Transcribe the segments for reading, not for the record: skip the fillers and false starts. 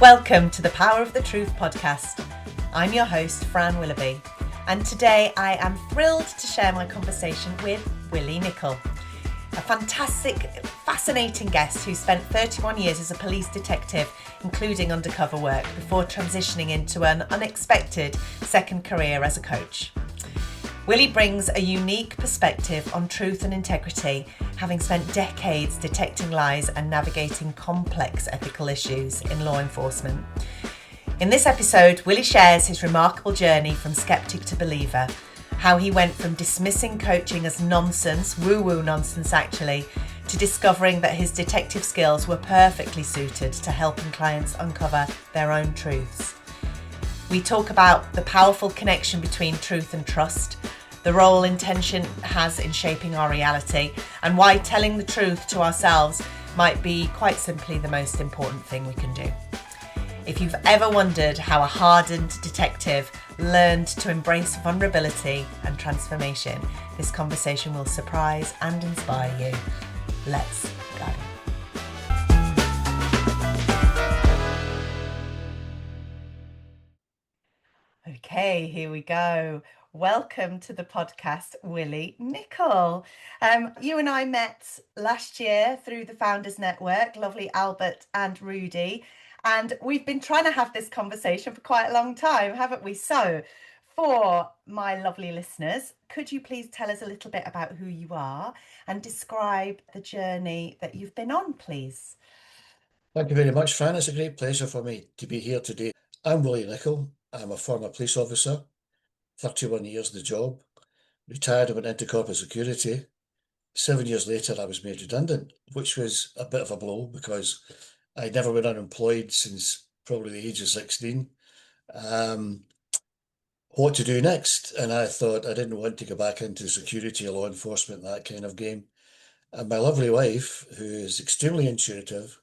Welcome to the Power of the Truth podcast. I'm your host, Fran Willoughby, and today I am thrilled to share my conversation with Willie Nicol, a fantastic, fascinating guest who spent 31 years as a police detective, including undercover work, before transitioning into an unexpected second career as a coach. Willie brings a unique perspective on truth and integrity, having spent decades detecting lies and navigating complex ethical issues in law enforcement. In this episode, Willie shares his remarkable journey from skeptic to believer, how he went from dismissing coaching as nonsense, woo-woo nonsense actually, to discovering that his detective skills were perfectly suited to helping clients uncover their own truths. We talk about the powerful connection between truth and trust, the role intention has in shaping our reality, and why telling the truth to ourselves might be quite simply the most important thing we can do. If you've ever wondered how a hardened detective learned to embrace vulnerability and transformation, this conversation will surprise and inspire you. Let's go. Okay, here we go. Welcome to the podcast, Willie Nicol. You and I met last year through the Founders Network, lovely Albert and Rudy, and we've been trying to have this conversation for quite a long time, haven't we? So, for my lovely listeners, could you please tell us a little bit about who you are and describe the journey that you've been on, please? Thank you very much, Fran. It's a great pleasure for me to be here today. I'm Willie Nicol. I'm a former police officer, 31 years in the job, retired and went into corporate security. 7 years later, I was made redundant, which was a bit of a blow because I'd never been unemployed since probably the age of 16. Um, what to do next? And I thought I didn't want to go back into security or law enforcement, that kind of game. And my lovely wife, who is extremely intuitive,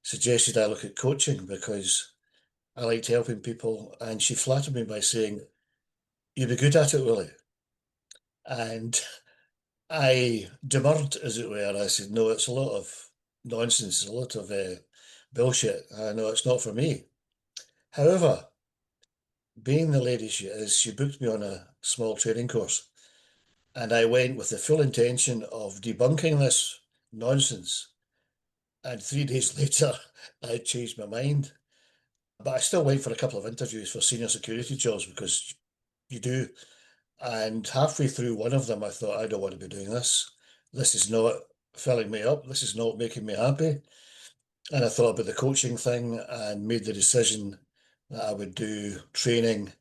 suggested I look at coaching because I liked helping people, and she flattered me by saying, "You'd be good at it, Willie." And I demurred, as it were. I said, "No, it's a lot of nonsense, a lot of bullshit. I know it's not for me." However, being the lady she is, she booked me on a small training course, and I went with the full intention of debunking this nonsense. And 3 days later, I changed my mind. But I still went for a couple of interviews for senior security jobs because you do. And halfway through one of them, I thought, I don't want to be doing this. This is not filling me up. This is not making me happy. And I thought about the coaching thing and made the decision that I would do training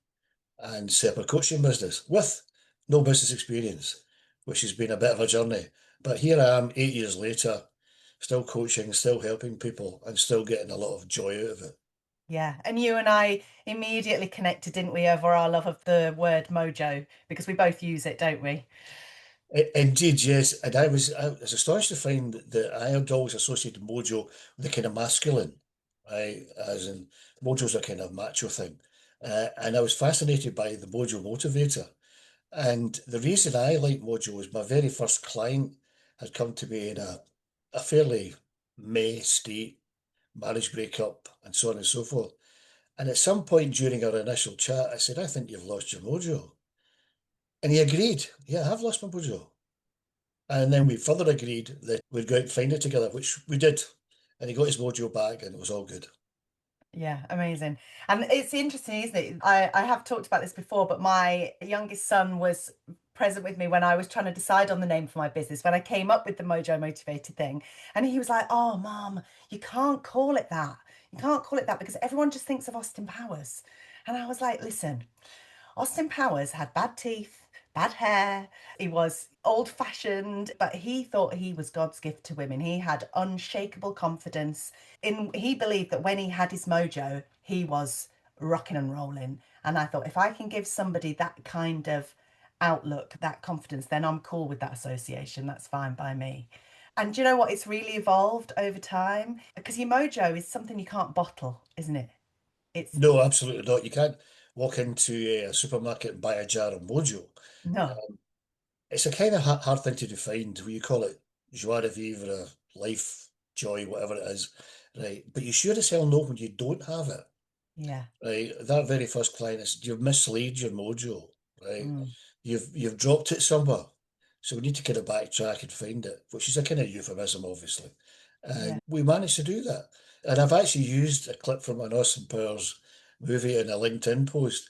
and set up a coaching business with no business experience, which has been a bit of a journey. But here I am 8 years later, still coaching, still helping people, and still getting a lot of joy out of it. Yeah, and you and I immediately connected, didn't we, over our love of the word mojo, because we both use it, don't we? Indeed, yes. And I was astonished to find that I had always associated mojo with the kind of masculine, right? As in, mojo's a kind of macho thing. And I was fascinated by the mojo motivator. And the reason I like mojo was my very first client had come to me in a fairly meh state, marriage breakup, and so on and so forth. And at some point during our initial chat, I said, "I think you've lost your mojo." And he agreed, "Yeah, I've lost my mojo." And then we further agreed that we'd go out and find it together, which we did. And he got his mojo back and it was all good. Yeah, amazing. And it's interesting, isn't it? I have talked about this before, but my youngest son was present with me when I was trying to decide on the name for my business, when I came up with the Mojo Motivated thing. And he was like, "Oh, Mum, you can't call it that. You can't call it that because everyone just thinks of Austin Powers." And I was like, "Listen, Austin Powers had bad teeth, bad hair. He was old fashioned, but he thought he was God's gift to women. He had unshakable confidence. He believed that when he had his mojo, he was rocking and rolling. And I thought, if I can give somebody that kind of outlook, that confidence, then I'm cool with that association. That's fine by me. And do you know what? It's really evolved over time because your mojo is something you can't bottle, isn't it? It's No, absolutely not. You can't walk into a supermarket and buy a jar of mojo. no. Um, it's a kind of hard thing to define. We call it joie de vivre, life, joy, whatever it is. right? But you sure as hell know when you don't have it, Yeah. right? That very first client is you've mislaid your mojo, right? Mm. You've dropped it somewhere. So we need to kind of backtrack and find it, which is a kind of euphemism, obviously. Yeah. And we managed to do that. And I've actually used a clip from an Austin Powers movie in a LinkedIn post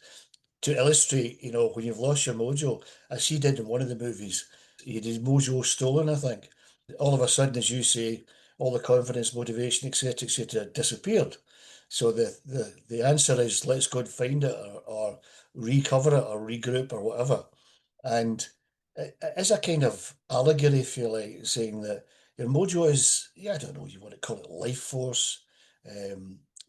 to illustrate, when you've lost your mojo, as he did in one of the movies. He had his mojo stolen, I think. All of a sudden, as you say, all the confidence, motivation, etc., disappeared. So the answer is let's go and find it, or recover it, or regroup, or whatever. And it is a kind of allegory, if you like, saying that your mojo is, yeah, I don't know, you want to call it life force,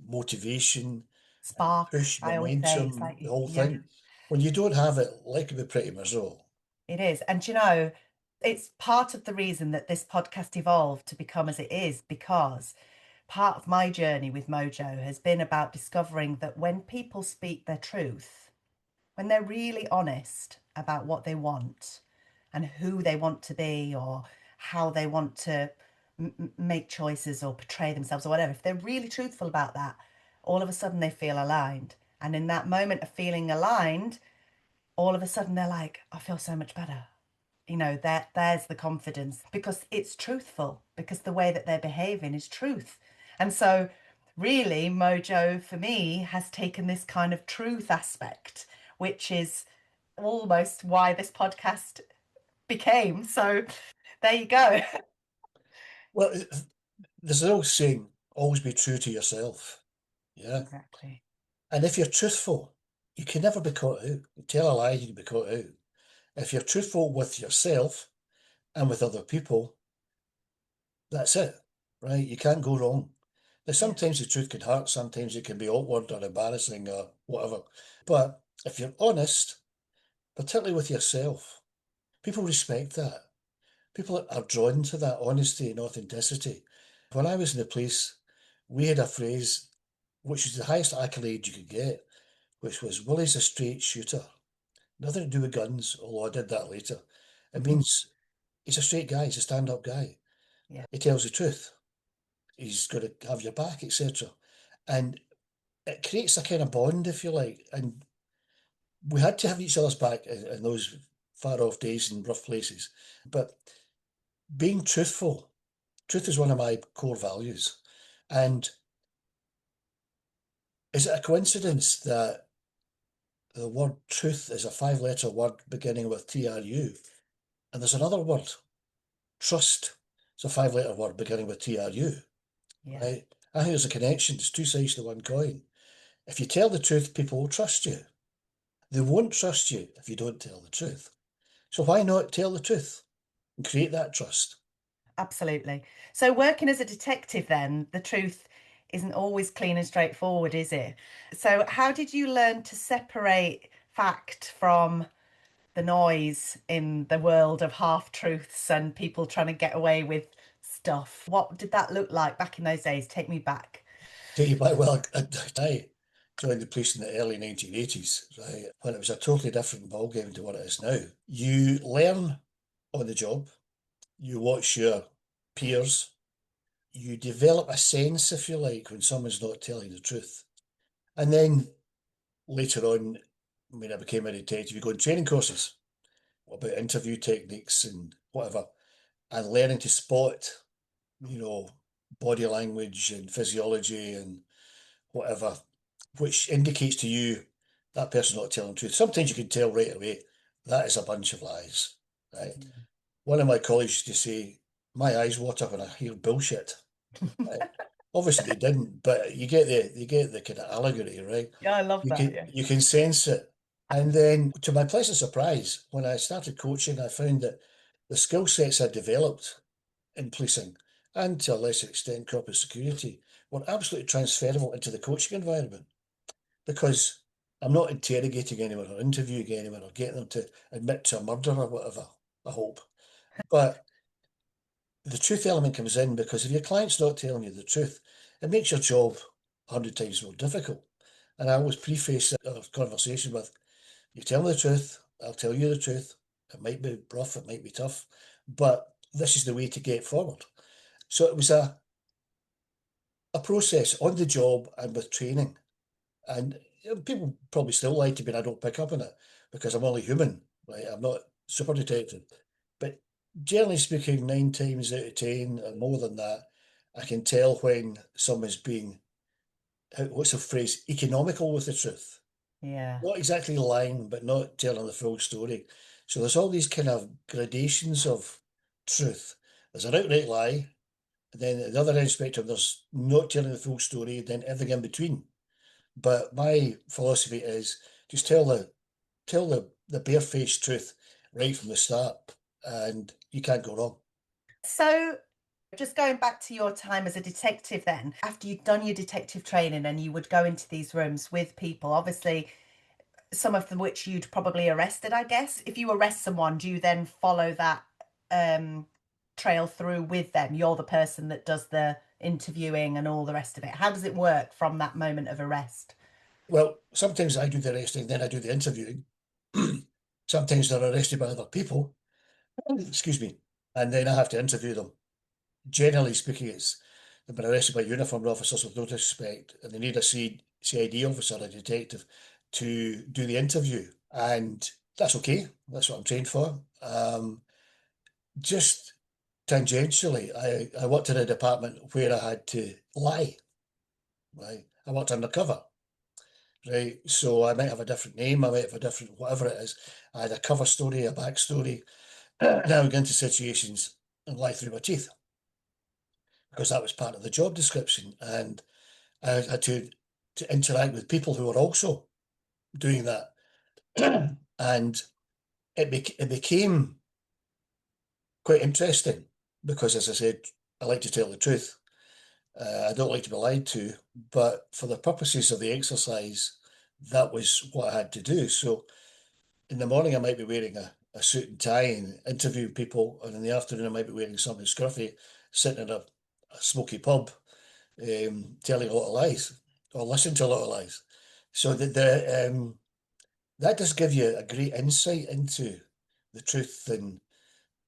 motivation, Spark, push, I always say. It's momentum, like, the whole yeah, thing. When you don't have it, life can be pretty miserable. it is. And it's part of the reason that this podcast evolved to become as it is, because part of my journey with Mojo has been about discovering that when people speak their truth, when they're really honest about what they want and who they want to be or how they want to make choices or portray themselves or whatever, if they're really truthful about that, all of a sudden they feel aligned. And in that moment of feeling aligned, all of a sudden they're like, I feel so much better. There's the confidence because it's truthful, because the way that they're behaving is truth. And so really Mojo for me has taken this kind of truth aspect, which is almost why this podcast became. So there you go. Well, there's an old saying, always be true to yourself. Yeah. Exactly. And if you're truthful, you can never be caught out. You tell a lie, you can be caught out. If you're truthful with yourself and with other people, that's it, right? You can't go wrong. Now, Yeah. sometimes the truth can hurt, sometimes it can be awkward or embarrassing or whatever. But if you're honest, particularly with yourself, people respect that. People are drawn to that honesty and authenticity. When I was in the police, we had a phrase which is the highest accolade you could get, which was Willie's a straight shooter. Nothing to do with guns, although I did that later. It means he's a straight guy, he's a stand-up guy. Yeah. He tells the truth. He's going to have your back, etc. And it creates a kind of bond, if you like. And we had to have each other's back in those far off days and rough places. But being truthful, truth is one of my core values. And is it a coincidence that the word truth is a 5-letter word beginning with TRU? And there's another word, trust. It's a 5-letter word beginning with TRU, Yeah. right? I think there's a connection. It's two sides to one coin. If you tell the truth, people will trust you. They won't trust you if you don't tell the truth. So why not tell the truth and create that trust? Absolutely. So working as a detective then, the truth isn't always clean and straightforward, is it? So how did you learn to separate fact from the noise in the world of half truths and people trying to get away with stuff? What did that look like back in those days? Take me back. Take you back, well, I joined the police in the early 1980s, right, when it was a totally different ballgame to what it is now. You learn on the job, you watch your peers, you develop a sense, if you like, when someone's not telling the truth. And then later on, when I became a detective, you go on training courses about interview techniques and whatever, and learning to spot, you know, body language and physiology and whatever, which indicates to you that person's not telling the truth. Sometimes you can tell right away that is a bunch of lies, right? One of my colleagues used to say, my eyes water when I hear bullshit. Right? Obviously they didn't, but you get the kind of allegory, right? Yeah, I love You that. can Yeah. you can sense it. And then to my pleasant surprise, when I started coaching, I found that the skill sets I developed in policing and to a lesser extent corporate security were absolutely transferable into the coaching environment because I'm not interrogating anyone or interviewing anyone or getting them to admit to a murder or whatever, I hope. But the truth element comes in because if your client's not telling you the truth, it makes your job 100 times more difficult. And I always preface our conversation with, you tell me the truth, I'll tell you the truth. It might be rough, it might be tough, but this is the way to get forward. So it was a a process on the job and with training. And people probably still lie to me and I don't pick up on it because I'm only human, right? I'm not super detective. But generally speaking, 9 times out of 10 or more than that, I can tell when someone's being, what's the phrase, economical with the truth. Yeah. Not exactly lying, but not telling the full story. So there's all these kind of gradations of truth. There's an outright lie, and then at the other end of the spectrum, there's not telling the full story, then everything in between. But my philosophy is just tell the barefaced truth right from the start, and you can't go wrong. So, just going back to your time as a detective, then, after you'd done your detective training and you would go into these rooms with people, obviously, some of them which you'd probably arrested, I guess. If you arrest someone, do you then follow that um, trail through with them? You're the person that does the interviewing and all the rest of it. How does it work from that moment of arrest? Well, sometimes I do the arresting, then I do the interviewing. Sometimes they're arrested by other people, excuse me, and then I have to interview them. Generally speaking, it's they've been arrested by uniformed officers with no disrespect, and they need a CID officer, a detective, to do the interview. And that's okay. That's what I'm trained for. Just tangentially, I worked in a department where I had to lie, right? I worked undercover, right? So I might have a different name, I might have a different whatever it is. I had a cover story, a backstory, and I would get into situations and lie through my teeth because that was part of the job description. And I had to interact with people who were also doing that. And it became quite interesting because, as I said, I like to tell the truth. I don't like to be lied to, but for the purposes of the exercise, that was what I had to do. So in the morning, I might be wearing a suit and tie and interview people, and in the afternoon, I might be wearing something scruffy, sitting in a smoky pub, telling a lot of lies or listening to a lot of lies. So that does give you a great insight into the truth and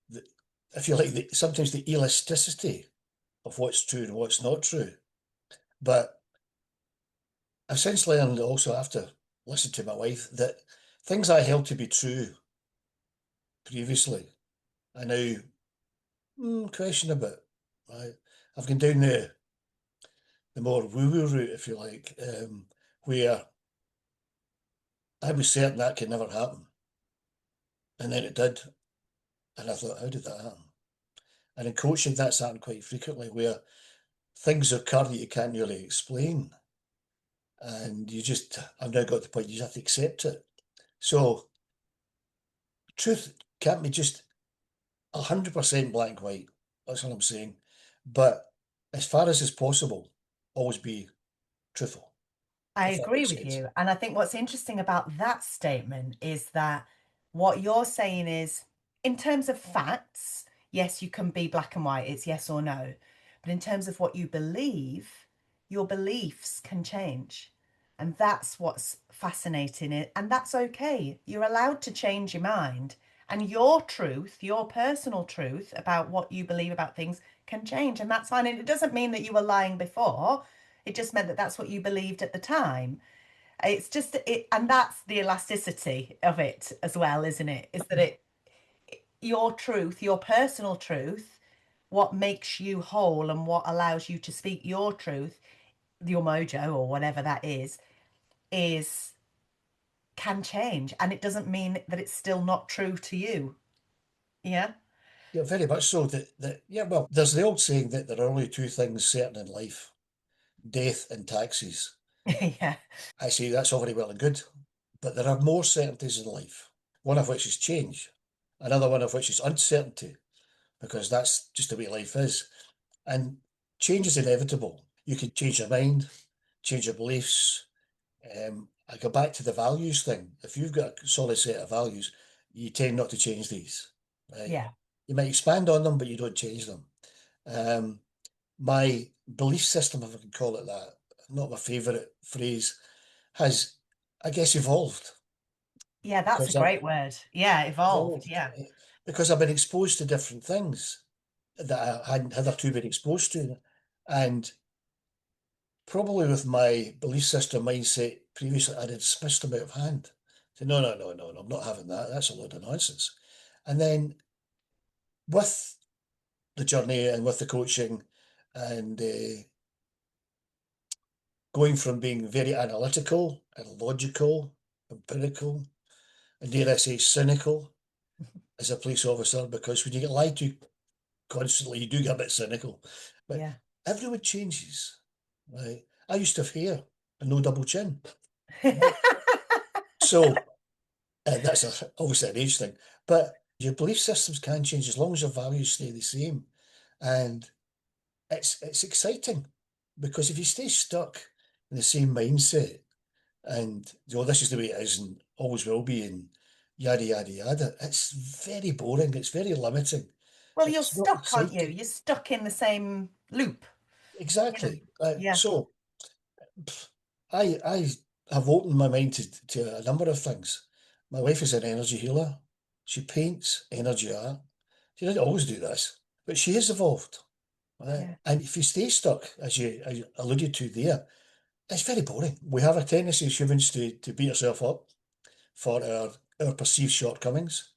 the, if you like, sometimes the elasticity of what's true and what's not true. But I've since learned also after listening to my wife that things I held to be true previously, I now question a bit. Right? I've gone down the more woo-woo route, if you like, where I was certain that could never happen. And then it did. And I thought, how did that happen? And in coaching, that's happened quite frequently where things occur that you can't really explain. And I've now got to the point you just have to accept it. So truth can't be just 100% black and white. That's what I'm saying. But as far as is possible, always be truthful, I if that agree makes with sense. you. And I think what's interesting about that statement is that what you're saying is, in terms of facts, yes, you can be black and white, it's yes or no. But in terms of what you believe, your beliefs can change. And that's what's fascinating. And that's okay. You're allowed to change your mind. And your truth, your personal truth about what you believe about things can change. And that's fine. And it doesn't mean that you were lying before. It just meant that that's what you believed at the time. It's just it, and that's the elasticity of it as well, isn't it? Is that it your truth, your personal truth, what makes you whole and what allows you to speak your truth, your mojo or whatever that is can change. And it doesn't mean that it's still not true to you. Yeah. Yeah, very much so. Yeah, well, there's the old saying that there are only two things certain in life, death and taxes. Yeah. I say that's all very well and good, but there are more certainties in life, one of which is change, another one of which is uncertainty, because that's just the way life is. And change is inevitable. You can change your mind, change your beliefs. I go back to the values thing. If you've got a solid set of values, you tend not to change these, right? Yeah. You might expand on them, but you don't change them. Um, my belief system, if I can call it that, not my favourite phrase, has, I guess, evolved Yeah, that's a because I've great word. Yeah, evolved. evolved Yeah. because I've been exposed to different things that I hadn't hitherto been exposed to, and probably with my belief system mindset previously, I'd have dismissed them out of hand. Say, no, no, no, no, no, I'm not having that. That's a load of nonsense. And then with the journey and with the coaching and going from being very analytical and logical, empirical, and dare I say cynical as a police officer, because when you get lied to constantly, you do get a bit cynical. But Yeah. everyone changes, right? I used to have hair and no double chin, right? So that's obviously an age thing, but your belief systems can change as long as your values stay the same. And it's exciting because if you stay stuck in the same mindset and this is the way it is and always will be and yada yada yada, it's very boring. It's very limiting. Well, you're It's not stuck, aren't you? exciting. You're stuck in the same loop. You know. Exactly. Yeah. So I have opened my mind to a number of things. My wife is an energy healer. She paints energy art. She didn't always do this, but she has evolved. Right? Yeah. And if you stay stuck, as you alluded to there, it's very boring. We have a tendency as humans to beat ourselves up for our perceived shortcomings.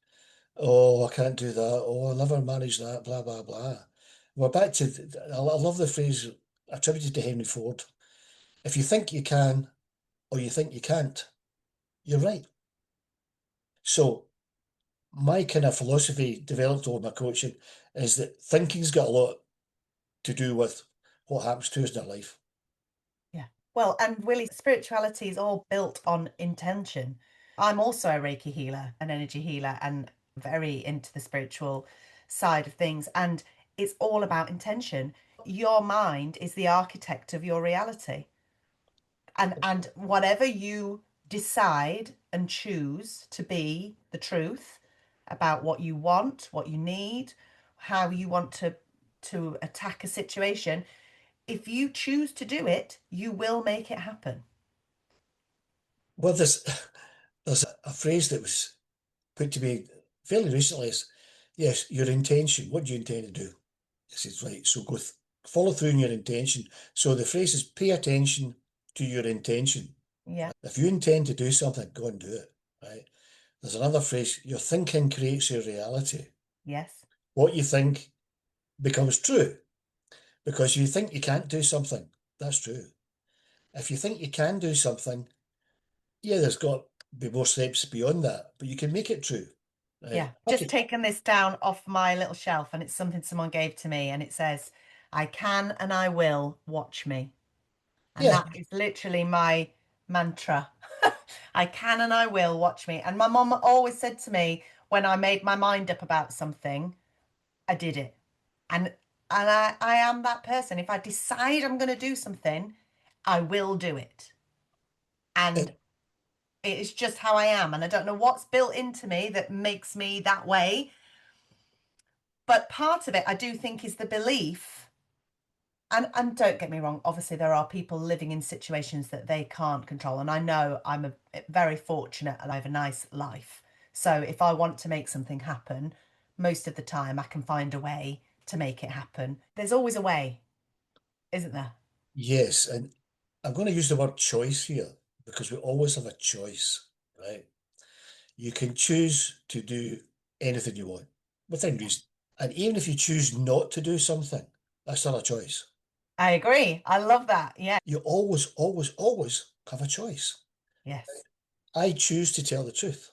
Oh, I can't do that. Oh, I'll never manage that, blah, blah, blah. We're back to, I love the phrase attributed to Henry Ford. If you think you can or you think you can't, you're right. So my kind of philosophy developed over my coaching is that thinking's got a lot to do with what happens to us in our life. Yeah. Well, and Willie, spirituality is all built on intention. I'm also a Reiki healer, an energy healer, and very into the spiritual side of things. And it's all about intention. Your mind is the architect of your reality. And whatever you decide and choose to be the truth about what you want, what you need, how you want to attack a situation, if you choose to do it, you will make it happen. Well, there's a phrase that was put to me fairly recently is, yes, your intention. What do you intend to do? I said, right, so follow through in your intention. So the phrase is pay attention to your intention. Yeah. If you intend to do something, go and do it, right? There's another phrase, your thinking creates your reality. Yes. What you think becomes true because you think you can't do something. That's true. If you think you can do something, yeah, there's got to be more steps beyond that, but you can make it true. Yeah. Right? Just Okay. taken this down off my little shelf, and it's something someone gave to me, and it says, I can and I will watch me. And Yeah. that is literally my mantra. I can and I will watch me. And my mom always said to me when I made my mind up about something, I did it. And I am that person. If I decide I'm going to do something, I will do it. And It, it is just how I am. And I don't know what's built into me that makes me that way. But part of it, I do think, is the belief. And don't get me wrong, obviously there are people living in situations that they can't control. And I know very fortunate and I have a nice life. So if I want to make something happen, most of the time I can find a way to make it happen. There's always a way, isn't there? yes, and I'm going to use the word choice here because we always have a choice, right? You can choose to do anything you want within Yeah. reason. And even if you choose not to do something, that's still a choice. I agree. I love that. Yeah. You always, always, always have a choice. Yes. I choose to tell the truth.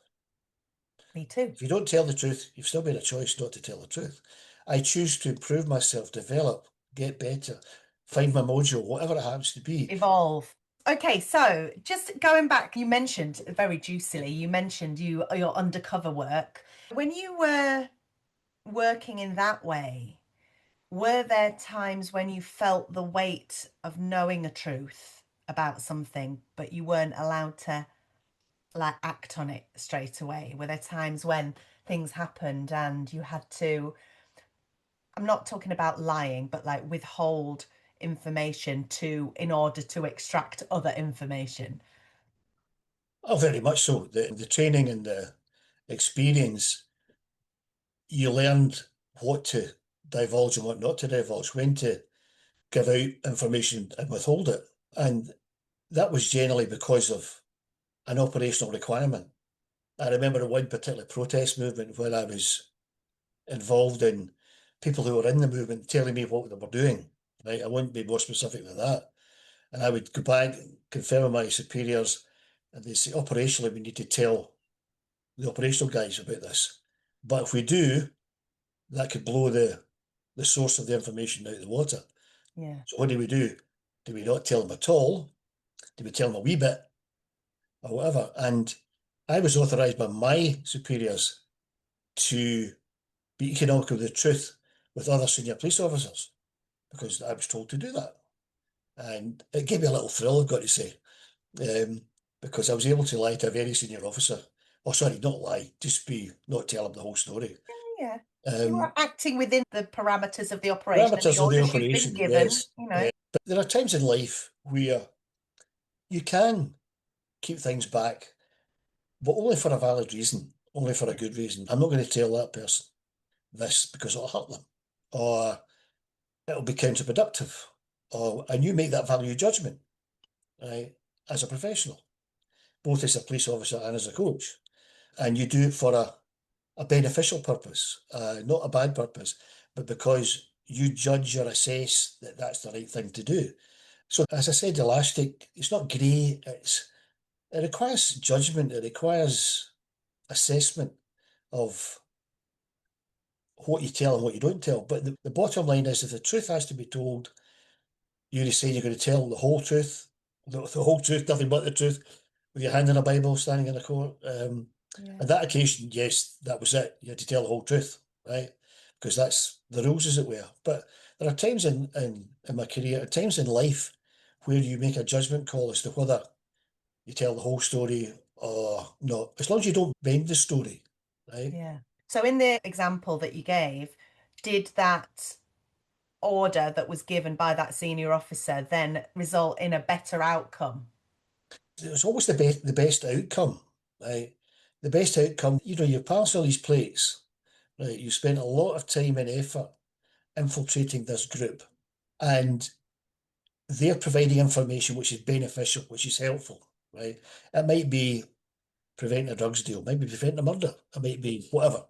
Me too. If you don't tell the truth, you've still made a choice not to tell the truth. I choose to improve myself, develop, get better, find my mojo, whatever it happens to be. Evolve. Okay, so just going back, you mentioned very juicily, you mentioned your undercover work. When you were working in that way, were there times when you felt the weight of knowing a truth about something, but you weren't allowed to like act on it straight away? Were there times when things happened and you had to, I'm not talking about lying, but like withhold information to in order to extract other information? Oh, very much so. The training and the experience, you learned what to divulge and what not to divulge, when to give out information and withhold it. And that was generally because of an operational requirement. I remember in one particular protest movement where I was involved in people who were in the movement telling me what they were doing, right? I wouldn't be more specific than that. And I would go back and confirm with my superiors, and they say, operationally, we need to tell the operational guys about this. But if we do, that could blow the source of the information out of the water. Yeah. So what do we do? Do we not tell them at all? Do we tell them a wee bit or whatever? And I was authorised by my superiors to be economical with the truth with other senior police officers because I was told to do that. And it gave me a little thrill, I've got to say, um, because I was able to lie to a very senior officer. Oh, sorry, not lie, just not tell him the whole story. Yeah. You Um, are acting within the parameters of the operation and the Parameters of the orders you've been operation, given, yes. But there are times in life where you can keep things back, but only for a valid reason, only for a good reason. I'm not going to tell that person this because it'll hurt them, or it'll be counterproductive, and you make that value judgment, right, as a professional, both as a police officer and as a coach, and you do it for a beneficial purpose, not a bad purpose, but because you judge or assess that that's the right thing to do. So, as I said, elastic, it's not grey, it requires judgment, it requires assessment of what you tell and what you don't tell. But the bottom line is if the truth has to be told, you decide you're going to tell the whole truth, the whole truth, nothing but the truth, with your hand in a Bible standing in a court. yeah. On that occasion, yes, that was it. You had to tell the whole truth, right? Because that's the rules, as it were. But there are times in my career, at times in life, where you make a judgment call as to whether you tell the whole story or not, as long as you don't bend the story, right? Yeah. So in the example that you gave, did that order that was given by that senior officer then result in a better outcome? It's always the best outcome, right? The best outcome, you pass all these plates, right? You spent a lot of time and effort infiltrating this group, and they're providing information which is beneficial, which is helpful, right? It might be preventing a drugs deal, might be preventing a murder, it might be whatever.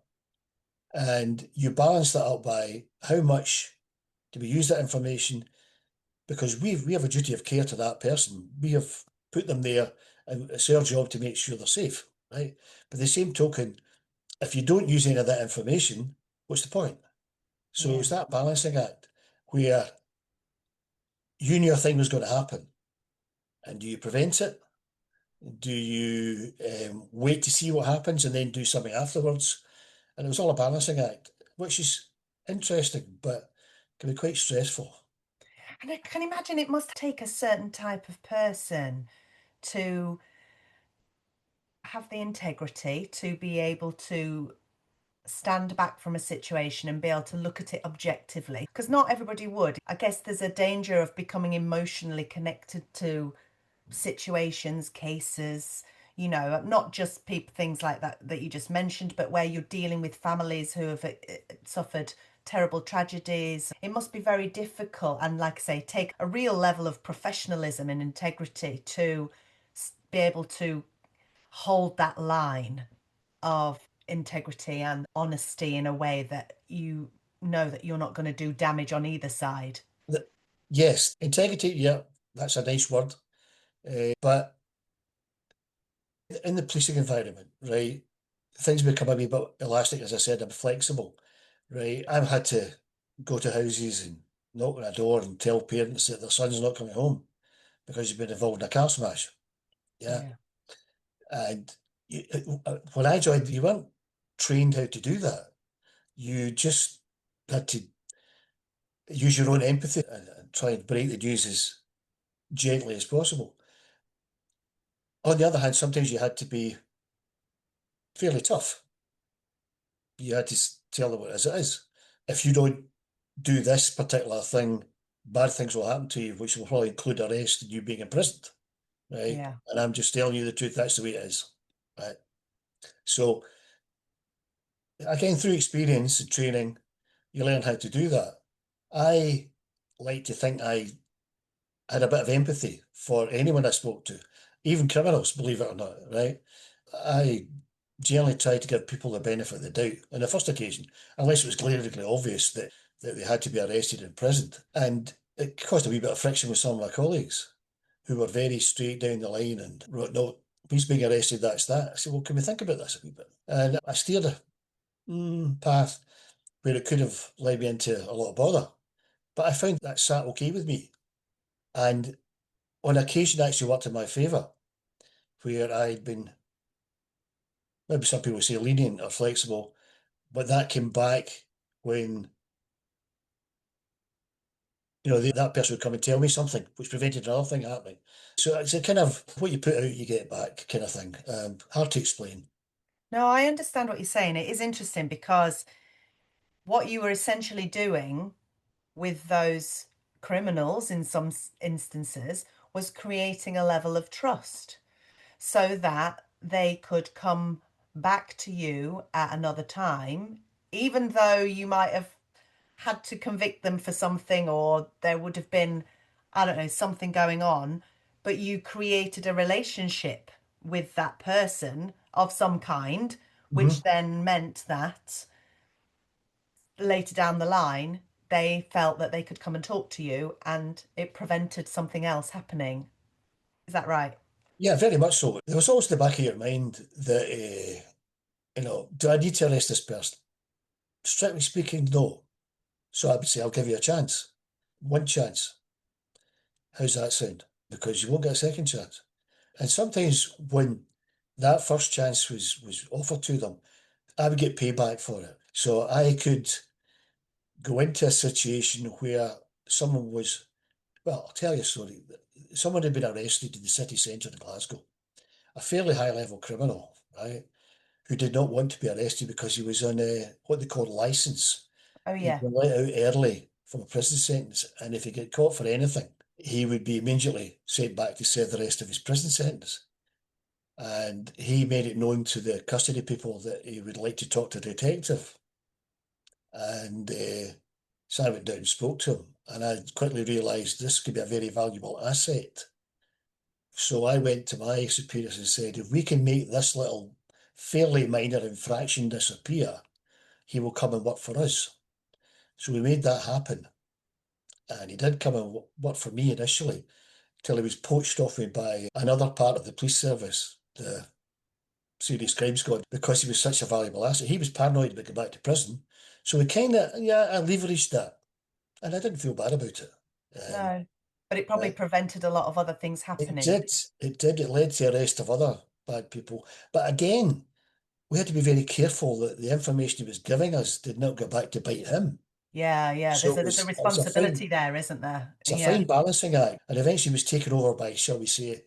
And you balance that up by how much do we use that information, because we have a duty of care to that person. We have put them there, and it's our job to make sure they're safe, right? But the same token, if you don't use any of that information, what's the point? So Yeah. it's that balancing act where you knew a thing was going to happen, and do you prevent it? Do you wait to see what happens and then do something afterwards? And it was all a balancing act, which is interesting, but can be quite stressful. And I can imagine it must take a certain type of person to have the integrity to be able to stand back from a situation and be able to look at it objectively. Because not everybody would. I guess there's a danger of becoming emotionally connected to situations, cases, not just people, things like that you just mentioned, but where you're dealing with families who have suffered terrible tragedies. It must be very difficult and, like I say, take a real level of professionalism and integrity to be able to hold that line of integrity and honesty in a way that you know that you're not going to do damage on either side. Yes, integrity, yeah, that's a nice word. But in the policing environment, right, things become a wee bit elastic, as I said, I'm flexible, right? I've had to go to houses and knock on a door and tell parents that their son's not coming home because he's been involved in a car smash. Yeah. Yeah. And when I joined, you weren't trained how to do that. You just had to use your own empathy and try and break the news as gently as possible. On the other hand, sometimes you had to be fairly tough. You had to tell them what it is. If you don't do this particular thing, bad things will happen to you, which will probably include arrest and you being imprisoned, right? Yeah. And I'm just telling you the truth, that's the way it is, right? So, again, through experience and training, you learn how to do that. I like to think I I had a bit of empathy for anyone I spoke to, even criminals, believe it or not, right? I generally tried to give people the benefit of the doubt on the first occasion, unless it was glaringly obvious that they had to be arrested and imprisoned. And it caused a wee bit of friction with some of my colleagues who were very straight down the line and wrote, no, he's being arrested, that's that. I said, well, can we think about this a wee bit? And I steered a path where it could have led me into a lot of bother. But I found that sat okay with me. And on occasion, actually worked in my favour, where I'd been, maybe some people say lenient or flexible, but that came back when, that person would come and tell me something, which prevented another thing happening. So it's a kind of what you put out, you get back kind of thing. Hard to explain. No, I understand what you're saying. It is interesting because what you were essentially doing with those criminals in some instances was creating a level of trust so that they could come back to you at another time, even though you might have had to convict them for something or there would have been, I don't know, something going on, but you created a relationship with that person of some kind, which Hmm. then meant that later down the line, they felt that they could come and talk to you and it prevented something else happening. Is that right? Yeah, very much so. There was always the back of your mind that, do I need to arrest this person? Strictly speaking, no. So I would say, I'll give you a chance. One chance. How's that sound? Because you won't get a second chance. And sometimes when that first chance was offered to them, I would get payback for it. So I could go into a situation where someone was, well, I'll tell you a story. Someone had been arrested in the city centre of Glasgow, a fairly high level criminal, right? Who did not want to be arrested because he was on what they call licence. Oh, He'd yeah. been let out early from a prison sentence, and if he get caught for anything, he would be immediately sent back to serve the rest of his prison sentence. And he made it known to the custody people that he would like to talk to a detective. And so I went down and spoke to him, and I quickly realised this could be a very valuable asset. So I went to my superiors and said, if we can make this little fairly minor infraction disappear, he will come and work for us. So we made that happen. And he did come and work for me initially, till he was poached off me by another part of the police service, the serious crime squad, because he was such a valuable asset. He was paranoid about going back to prison. So we kind of, yeah, I leveraged that. And I didn't feel bad about it. Um, No. But it probably uh, prevented a lot of other things it happening. did, it did. It led to the arrest of other bad people. But again, we had to be very careful that the information he was giving us did not go back to bite him. Yeah, yeah. So There's a it was a responsibility there, isn't there? it's a Yeah. fine balancing act. And eventually was taken over by, shall we say,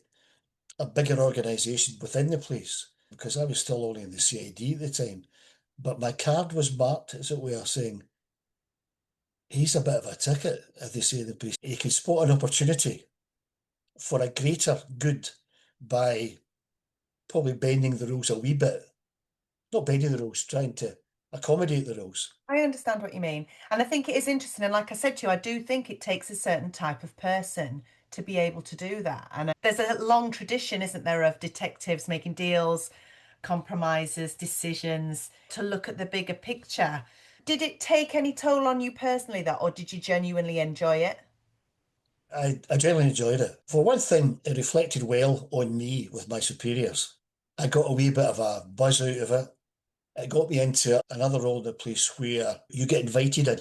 a bigger organisation within the police, because I was still only in the CID at the time. But my card was marked, as it were, saying, he's a bit of a ticket, as they say in the police. He can spot an opportunity for a greater good by probably bending the rules a wee bit. Not bending the rules, trying to accommodate the rules. I understand what you mean. And I think it is interesting. And like I said to you, I do think it takes a certain type of person to be able to do that. And there's a long tradition, isn't there, of detectives making deals, compromises, decisions to look at the bigger picture. Did it take any toll on you personally, that, or did you genuinely enjoy it? I genuinely enjoyed it. For one thing, it reflected well on me with my superiors. I got a wee bit of a buzz out of it. It got me into another role in the police where you get invited in,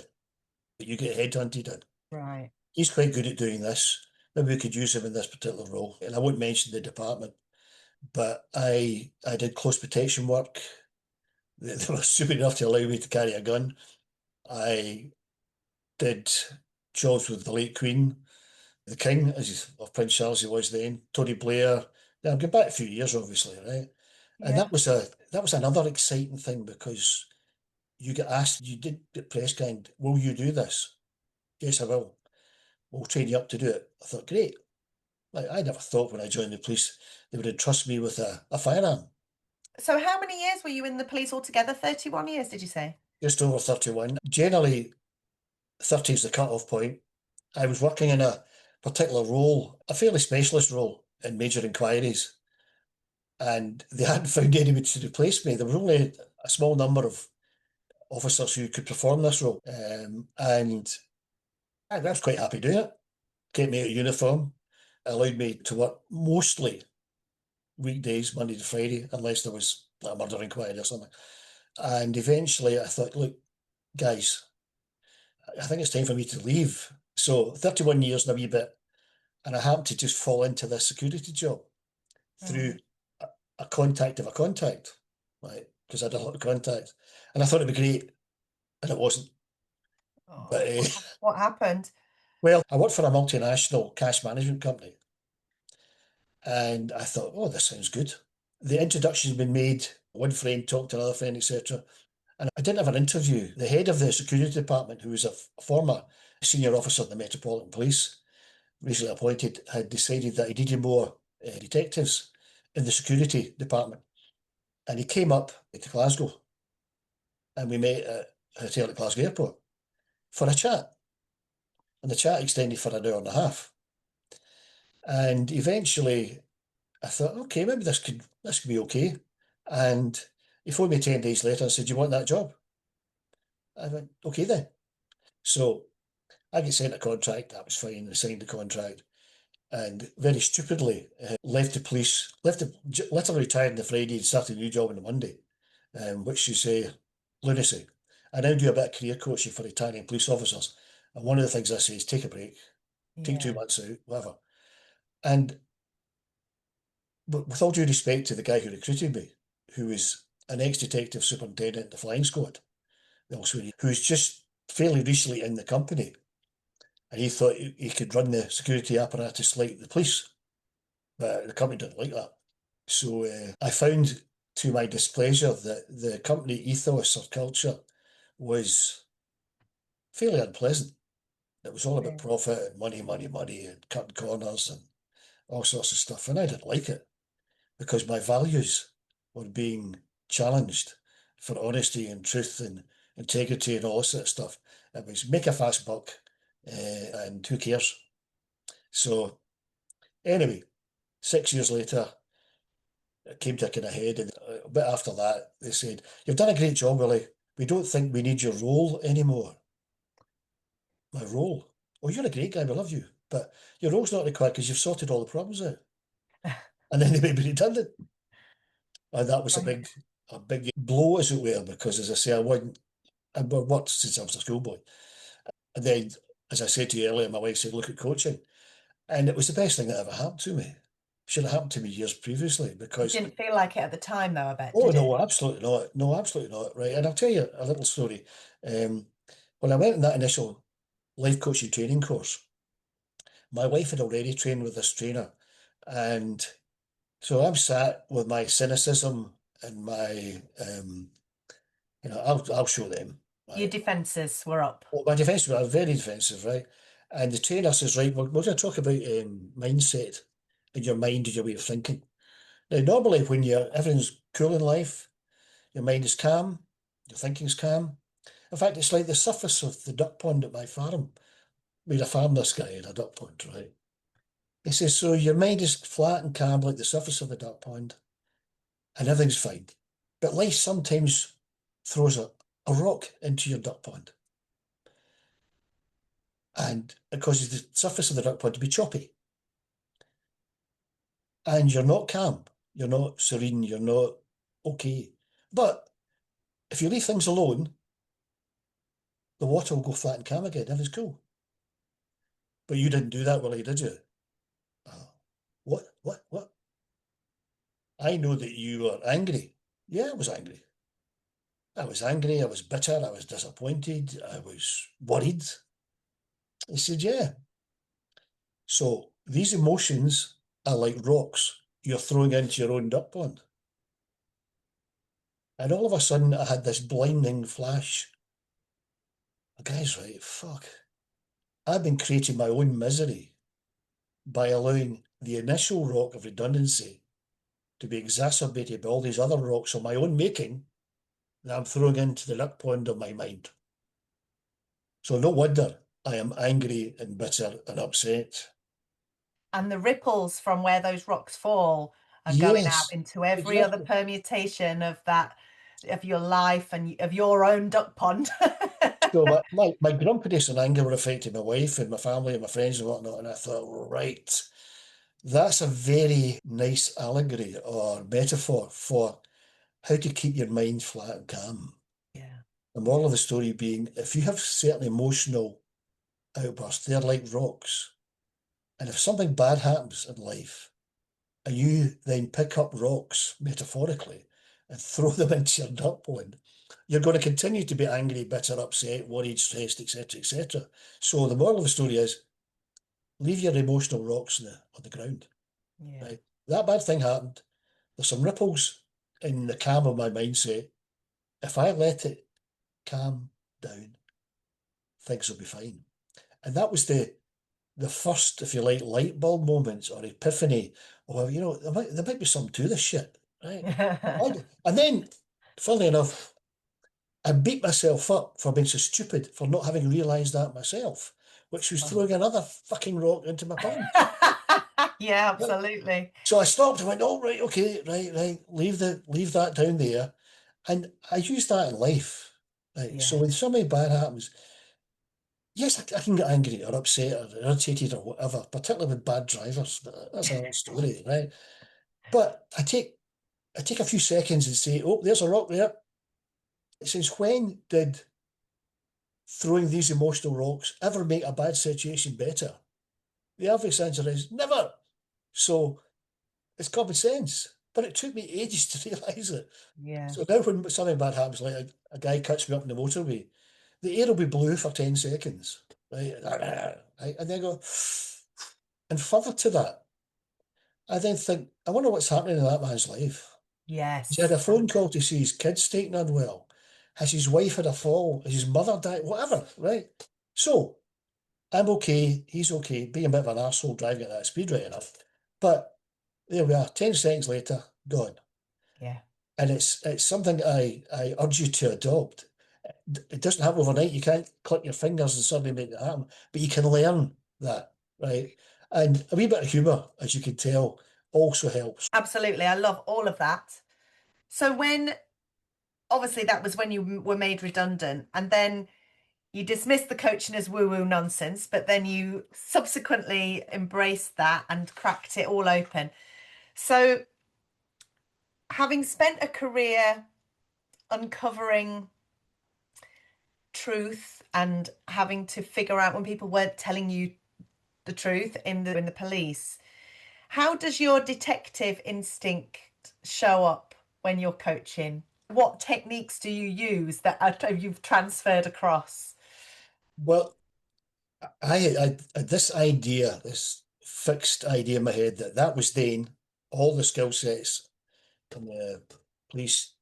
you get headhunted in. Right. He's quite good at doing this. Maybe we could use him in this particular role. And I won't mention the department, but I did close protection work. They were stupid enough to allow me to carry a gun. I did jobs with the late Queen, the King, of Prince Charles he was then, Tony Blair. Now I'm going back a few years, obviously, right? And Yeah. that was another exciting thing because you get asked, you did get press kind, will you do this? Yes, I will. We'll train you up to do it. I thought, great. Like, I never thought when I joined the police they would entrust me with a firearm. So how many years were you in the police altogether? 31 years, did you say? Just over 31. Generally, 30 is the cut-off point. I was working in particular role, a fairly specialist role in major inquiries. And they hadn't found anybody to replace me. There was only a small number of officers who could perform this role. And I was quite happy doing it. Kept me out of uniform, allowed me to work mostly weekdays, Monday to Friday, unless there was like a murder inquiry or something. And eventually I thought, look, guys, I think it's time for me to leave. So 31 years and a wee bit, and I happened to just fall into this security job through Mm. a contact of a contact, right? Because I had a lot of contacts. And I thought it'd be great, and it wasn't. But, Oh, what happened? well, I worked for a multinational cash management company, and I thought, oh, this sounds good. The introduction's been made, one friend talked to another friend, etc. And I didn't have an interview. The head of the security department, who was a former senior officer in the Metropolitan Police, recently appointed, had decided that he needed more detectives in the security department. And he came up to Glasgow, and we met at a hotel at Glasgow Airport for a chat. And the chat extended for an hour and a half. And eventually I thought, okay, maybe this could be okay. And he phoned me 10 days later and said, do you want that job? I went, okay then. So I get sent a contract, that was fine. I signed the contract and very stupidly left the police, literally retired on the Friday and started a new job on the Monday, which you say lunacy. I now do a bit of career coaching for retiring police officers. And one of the things I say is take a break, take Yeah, 2 months out, whatever. And with all due respect to the guy who recruited me, who was an ex-detective superintendent in the flying squad, who's just fairly recently in the company, and he thought he could run the security apparatus like the police, but the company didn't like that. So I found, to my displeasure, that the company ethos or culture was fairly unpleasant. It was all about really. profit and money, money, money, and cutting corners and all sorts of stuff, and I didn't like it because my values were being challenged for honesty and truth and integrity and all this sort of stuff. It was make a fast buck, and who cares? So anyway, 6 years later, it came to a kind of head, and a bit after that, they said, "You've done a great job, Willie. We don't think we need your role anymore." My role? Oh, you're a great guy. We love you, but your role's not required because you've sorted all the problems out. And then they made me redundant. And that was Right. a big blow, as it were, because as I say, I've worked since I was a schoolboy. And then, as I said to you earlier, my wife said, look at coaching. And it was the best thing that ever happened to me. Should have happened to me years previously It because, didn't feel like it at the time, though, I bet, oh, did it? no, absolutely not. No, absolutely not. Right. And I'll tell you a little story. Um, when I went in that initial life coaching training course, my wife had already trained with this trainer. And so I'm sat with my cynicism and my, I'll show them. Your Right. defences were up. Well, my defensive are very defensive, right? And the trainer says, right, we're going to talk about mindset in your mind and your way of thinking. Now, normally when everything's cool in life, your mind is calm, your thinking's calm. In fact, it's like the surface of the duck pond at my farm. We had a farm, this guy in a duck pond, right? He says, so your mind is flat and calm like the surface of the duck pond, and everything's fine. But life sometimes throws a rock into your duck pond, and it causes the surface of the duck pond to be choppy. And you're not calm, you're not serene, you're not okay. But if you leave things alone, the water will go flat and calm again. Everything's cool. But you didn't do that, Willie, did you? Oh, what? What? What? I know that you were angry. Yeah, I was angry. I was angry. I was bitter. I was disappointed. I was worried. He said, yeah. So these emotions are like rocks you're throwing into your own duck pond. And all of a sudden, I had this blinding flash. The guy's right. Fuck. I've been creating my own misery by allowing the initial rock of redundancy to be exacerbated by all these other rocks of my own making that I'm throwing into the duck pond of my mind. So no wonder I am angry and bitter and upset. And the ripples from where those rocks fall are going out Yes, into every other exactly. permutation of that, of your life and of your own duck pond. So my grumpiness and anger were affecting my wife and my family and my friends and whatnot. And I thought, right, that's a very nice allegory or metaphor for how to keep your mind flat and calm. Yeah. The moral of the story being, if you have certain emotional outbursts, they're like rocks. And if something bad happens in life, and you then pick up rocks, metaphorically, and throw them into your duck pond, you're going to continue to be angry, bitter, upset, worried, stressed, etc., etc. So the moral of the story is leave your emotional rocks on the ground. Yeah. Right? That bad thing happened. There's some ripples in the calm of my mindset. If I let it calm down, things will be fine. And that was the first, if you like, light bulb moments or epiphany. Or, there might be something to this shit, right? And then, funnily enough, I beat myself up for being so stupid for not having realised that myself, which was Oh. throwing another fucking rock into my pond. Yeah, Right? absolutely. So I stopped and went, oh, right, okay, right, right, leave that down there. And I use that in life. Right. So Yeah. when something bad happens, yes, I can get angry or upset or irritated or whatever, particularly with bad drivers. But that's another story, right? But I take a few seconds and say, oh, there's a rock there. Since when did throwing these emotional rocks ever make a bad situation better? The obvious answer is never. So it's common sense. But it took me ages to realise it. Yeah. So now when something bad happens, like a guy cuts me up in the motorway, the air will be blue for 10 seconds. Right? Right? And then go, and further to that, I then think, I wonder what's happening in that man's life. He's had Yes. a phone call to see his kids taken unwell. Has his wife had a fall? Has his mother died? Whatever, right? So I'm okay. He's okay. Being a bit of an arsehole driving at that speed right enough. But there we are. 10 seconds later, gone. Yeah. And it's something I urge you to adopt. It doesn't happen overnight. You can't click your fingers and suddenly make it happen, but you can learn that, right? And a wee bit of humour, as you can tell, also helps. Absolutely. I love all of that. So obviously that was when you were made redundant, and then you dismissed the coaching as woo-woo nonsense, but then you subsequently embraced that and cracked it all open. So, having spent a career uncovering truth and having to figure out when people weren't telling you the truth in the police, how does your detective instinct show up when you're coaching? What techniques do you use that you've transferred across? Well, I this idea, this fixed idea in my head that was then all the skill sets from the police,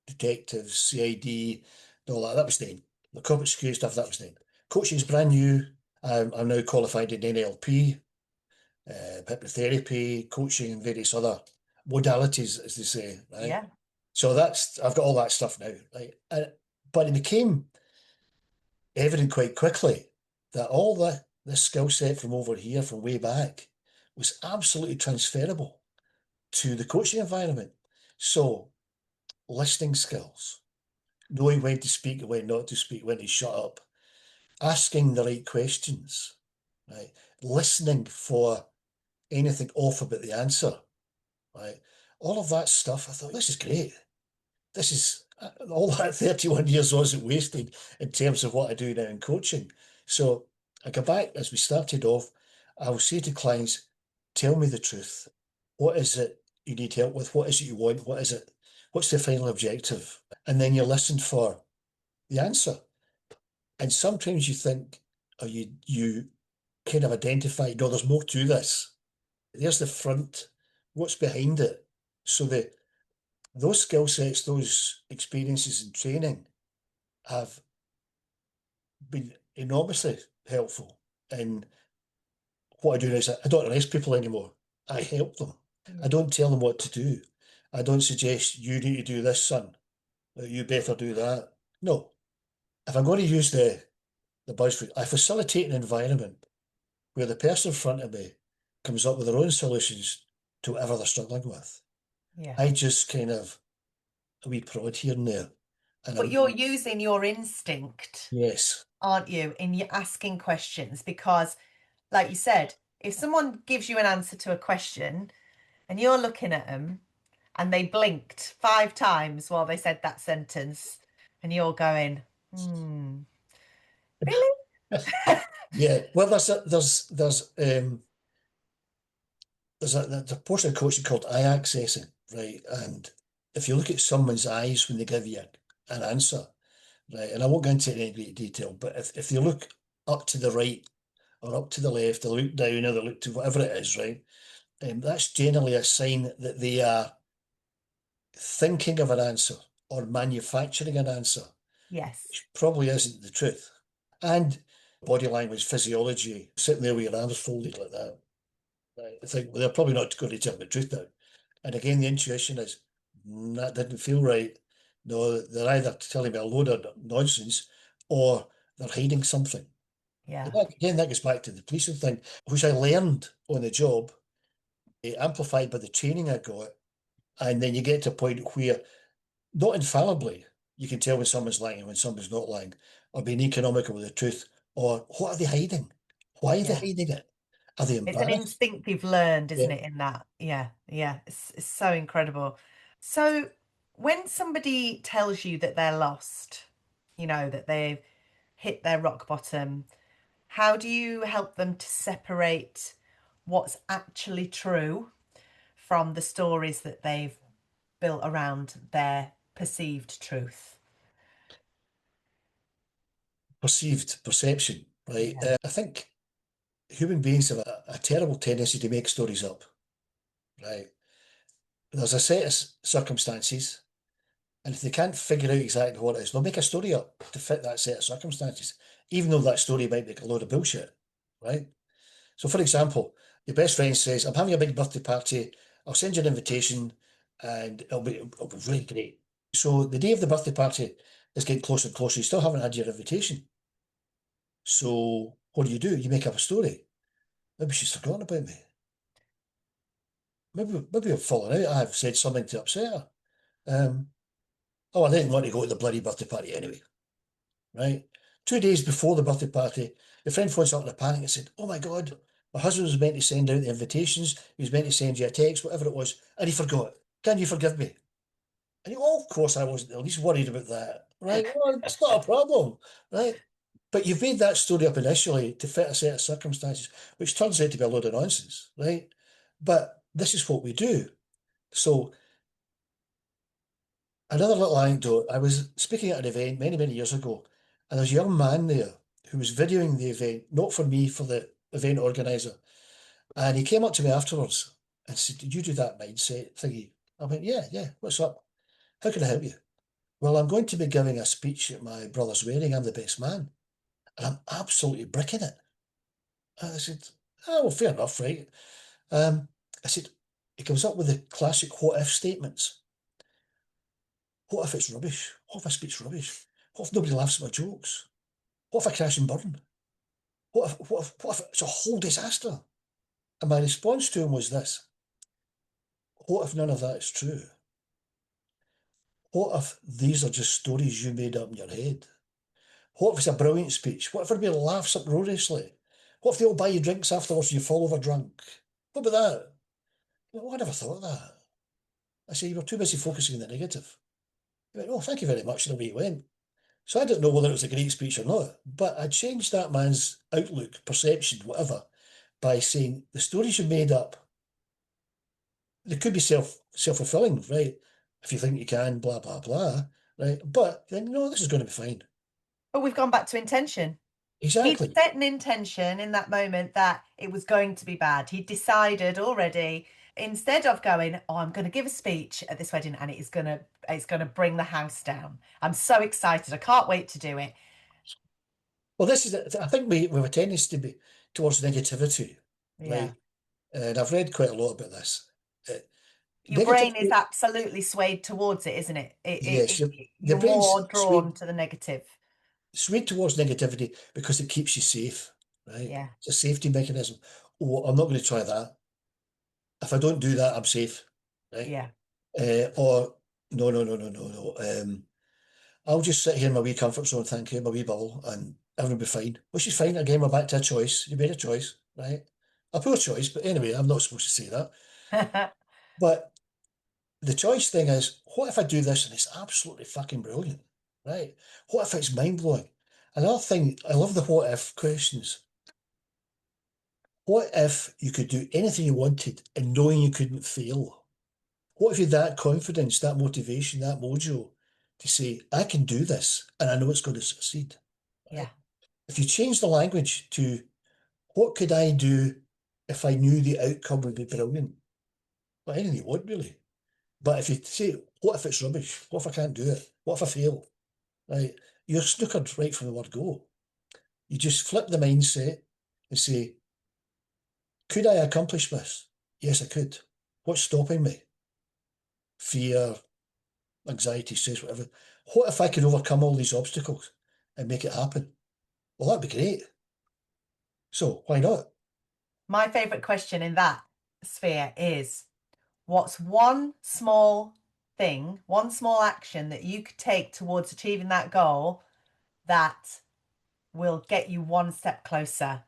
detectives, CID, and all that. That was then. The corporate security stuff, that was then. Coaching's brand new. I'm now qualified in NLP, hypnotherapy, coaching, and various other modalities, as they say, right? Yeah. So I've got all that stuff now, right? But it became evident quite quickly that all the skill set from over here, from way back, was absolutely transferable to the coaching environment. So listening skills, knowing when to speak and when not to speak, when to shut up, asking the right questions, right? Listening for anything off about the answer, right? All of that stuff, I thought, this is great. This is all that 31 years wasn't wasted in terms of what I do now in coaching. So I go back as we started off, I will say to clients, tell me the truth. What is it you need help with? What is it you want? What is it? What's the final objective? And then you listen for the answer. And sometimes you think, or you kind of identify, no, there's more to this. There's the front, what's behind it. So those skill sets, those experiences and training have been enormously helpful in what I do now. Is I don't arrest people anymore. I help them. I Yeah. don't tell them what to do. I don't suggest you need to do this, son. You better do that. No. If I'm going to use the buzzword, I facilitate an environment where the person in front of me comes up with their own solutions to whatever they're struggling with. Yeah. I just kind of a wee prod here and there. And But I'm, you're using your instinct, yes, aren't you, in your asking questions? Because, like you said, if someone gives you an answer to a question and you're looking at them and they blinked 5 times while they said that sentence, and you're going, really? yeah. Well, there's a portion of coaching called eye accessing, right? And if you look at someone's eyes when they give you an answer, right, and I won't go into it in any great detail, but if they look up to the right or up to the left, they look down or they look to whatever it is, right, that's generally a sign that they are thinking of an answer or manufacturing an answer, Yes. which probably isn't the truth. And body language, physiology, sitting there with your arms folded like that, right, I think well, they're probably not going to tell the truth now. And again, the intuition is that didn't feel right. No, they're either telling me a load of nonsense or they're hiding something. And Yeah. that, again, that goes back to the policing thing, which I learned on the job, amplified by the training I got. And then you get to a point where, not infallibly, you can tell when someone's lying and when someone's not lying, or being economical with the truth, or what are they hiding? Why are they Yeah. hiding it? Are they It's an embarrassed? instinct you've learned, Yeah. isn't it, in that? Yeah. Yeah. It's so incredible. So when somebody tells you that they're lost, that they've hit their rock bottom, how do you help them to separate what's actually true from the stories that they've built around their perceived truth? Perceived perception, right? Yeah. I think human beings have a terrible tendency to make stories up, right? There's a set of circumstances, and if they can't figure out exactly what it is, they'll make a story up to fit that set of circumstances, even though that story might be a load of bullshit, right? So, for example, your best friend says, I'm having a big birthday party, I'll send you an invitation, and it'll be really great. So, the day of the birthday party is getting closer and closer, you still haven't had your invitation. So, what do? You make up a story. Maybe she's forgotten about me. Maybe I've fallen out. I've said something to upset her. Um, oh, I didn't want to go to the bloody birthday party anyway, right? 2 days before the birthday party, your friend phones up in a panic and said, "Oh my God, my husband was meant to send out the invitations. He was meant to send you a text, whatever it was, and he forgot. Can you forgive me?" And you, oh, of course, I wasn't the least worried about that, right? Well, it's not a problem, right? But you've made that story up initially to fit a set of circumstances, which turns out to be a load of nonsense, right? But this is what we do. So another little anecdote, I was speaking at an event many, many years ago, and there was a young man there who was videoing the event, not for me, for the event organizer. And he came up to me afterwards and said, "Did you do that mindset thingy?" I went, "Yeah, yeah, what's up? How can I help you?" "Well, I'm going to be giving a speech at my brother's wedding. I'm the best man. And I'm absolutely bricking it." And I said, "Oh, well, fair enough, right?" Um, I said, he comes up with the classic what if statements. What if it's rubbish? What if I speak's rubbish? What if nobody laughs at my jokes? What if I crash and burn? What if it's a whole disaster? And my response to him was this: what if none of that is true? What if these are just stories you made up in your head? What if it's a brilliant speech? What if everybody laughs uproariously? What if they all buy you drinks afterwards and you fall over drunk? What about that? Well, I never thought of that. I say, "You were too busy focusing on the negative." He went, "Oh, thank you very much," and away he went. So I didn't know whether it was a great speech or not, but I changed that man's outlook, perception, whatever, by saying the stories you made up, they could be self-fulfilling, right? If you think you can, blah, blah, blah, right? But then, no, this is going to be fine. But we've gone back to intention. He'd Exactly. set an intention in that moment that it was going to be bad. He decided already, instead of going, "Oh, I'm going to give a speech at this wedding and it's going to bring the house down. I'm so excited. I can't wait to do it." Well, this is it. I think we have a tendency to be towards negativity, Yeah. right? And I've read quite a lot about this. Uh, Your brain is Negativity, absolutely swayed towards it, isn't it? yes, the You're brain's more drawn to the negative. swayed towards negativity because it keeps you safe, right? Yeah. It's a safety mechanism. oh, I'm not going to try that. If I don't do that, I'm safe, right? Yeah. Or no, no, no, no, no, no. I'll just sit here in my wee comfort zone, thank you, my wee bubble, and everything will be fine. Which is fine. Again, we're back to a choice. You made a choice, right? A poor choice, but anyway, I'm not supposed to say that. But the choice thing is, what if I do this and it's absolutely fucking brilliant, right? What if it's mind blowing? Another thing, I love the what if questions. What if you could do anything you wanted and knowing you couldn't fail? What if you had that confidence, that motivation, that mojo to say, I can do this and I know it's going to succeed, Yeah. right? If you change the language to, what could I do if I knew the outcome would be brilliant? Well, anything you want, really. But if you say, what if it's rubbish? What if I can't do it? What if I fail? Right? You're snookered right from the word go. You just flip the mindset and say, could I accomplish this? Yes, I could. What's stopping me? Fear, anxiety, stress, whatever. What if I could overcome all these obstacles and make it happen? Well, that'd be great. So why not? My favorite question in that sphere is, what's one small thing, one small action that you could take towards achieving that goal that will get you one step closer?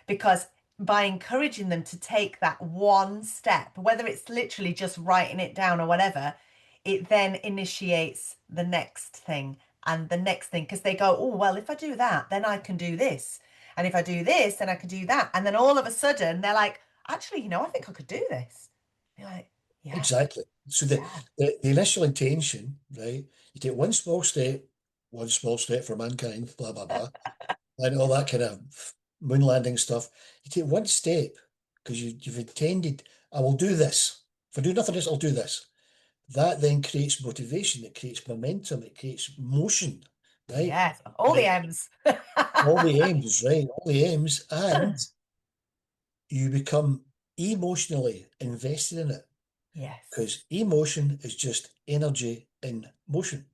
Because by encouraging them to take that one step, whether it's literally just writing it down or whatever, it then initiates the next thing and the next thing, because they go, oh, well, if I do that, then I can do this. And if I do this, then I can do that. And then all of a sudden they're like, actually, I think I could do this. You're like, yeah, Exactly. So the, yeah, the initial intention, right? You take one small step for mankind, blah blah blah, and all that kind of moon landing stuff. You take one step because you've intended, I will do this. If I do nothing else, I'll do this. That then creates motivation, it creates momentum, it creates motion, right? yes, all And the it, M's. all the aims, right? All the aims, and you become emotionally invested in it Yes. because emotion is just energy in motion,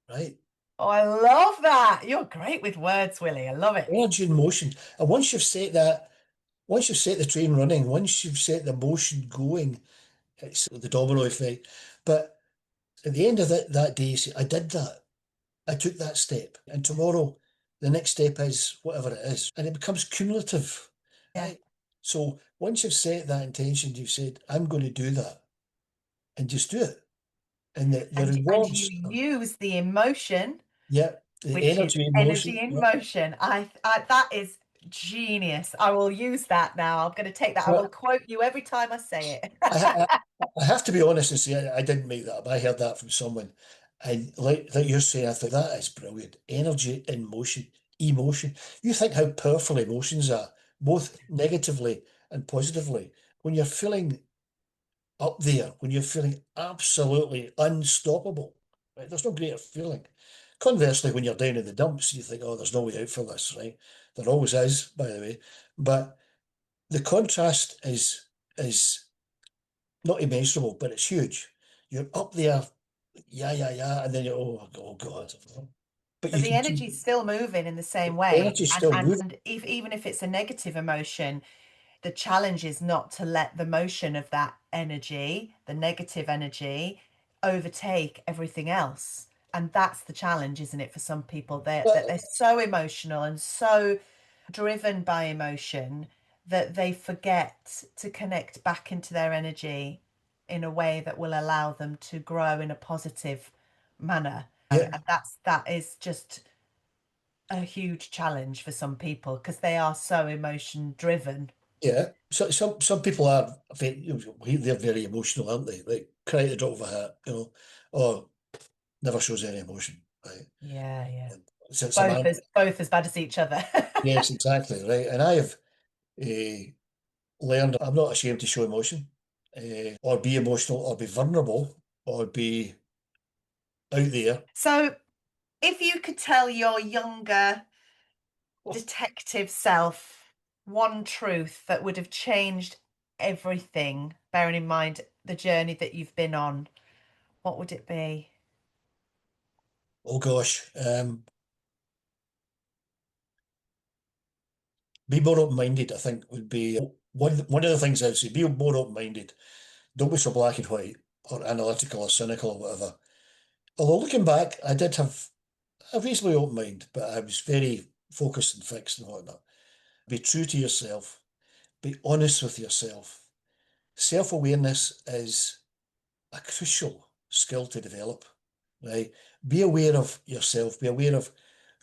right? Oh, I love that. You're great with words, Willie. I love it. Energy in motion. And once you've set the train running, once you've set the motion going, it's the domino effect. But at the end of that day, you say, I did that. I took that step. And tomorrow, the next step is whatever it is. And it becomes cumulative, Yeah. right? So once you've set that intention, you've said, I'm going to do that. And just do it. And the And you rewards, use the emotion, yeah, the which is energy in energy motion. in Yeah. motion. I that is genius. I will use that now. I'm going to take that. I will But quote you every time I say it. I, I have to be honest and say I didn't make that up. I heard that from someone. And like you're saying, I think that is brilliant. Energy in motion, emotion. You think how powerful emotions are, both negatively and positively. When you're feeling up there, when you're feeling absolutely unstoppable, right? There's no greater feeling. Conversely, when you're down in the dumps, you think, oh, there's no way out for this, right? There always is, by the way. But the contrast is not immeasurable, but it's huge. You're up there, yeah, yeah, yeah, and then you're, oh God. But But you the can do energy's still moving in the same way. energy And still and moving. and if even if it's a negative emotion, the challenge is not to let the motion of that energy, the negative energy, overtake everything else. And that's the challenge, isn't it, for some people? They're But so emotional and so driven by emotion that they forget to connect back into their energy in a way that will allow them to grow in a positive manner. yeah, And that is just a huge challenge for some people because they are so emotion driven. yeah. So some people are very, they're very emotional, aren't they? Like cry at the drop of a hat, or never shows any emotion, right? Yeah, yeah. And so it's a man. Both as bad as each other. Yes, exactly, right. And I have uh, learned I'm not ashamed to show emotion, or be emotional, or be vulnerable, or be out there. So, if you could tell your younger detective self one truth that would have changed everything, bearing in mind the journey that you've been on, what would it be? Oh gosh, be more open-minded, I think would be one of the things I would say, be more open-minded. Don't be so black and white or analytical or cynical or whatever. Although looking back, I did have a reasonably open mind, but I was very focused and fixed and whatnot. Be true to yourself. Be honest with yourself. Self-awareness is a crucial skill to develop, right? Be aware of yourself. Be aware of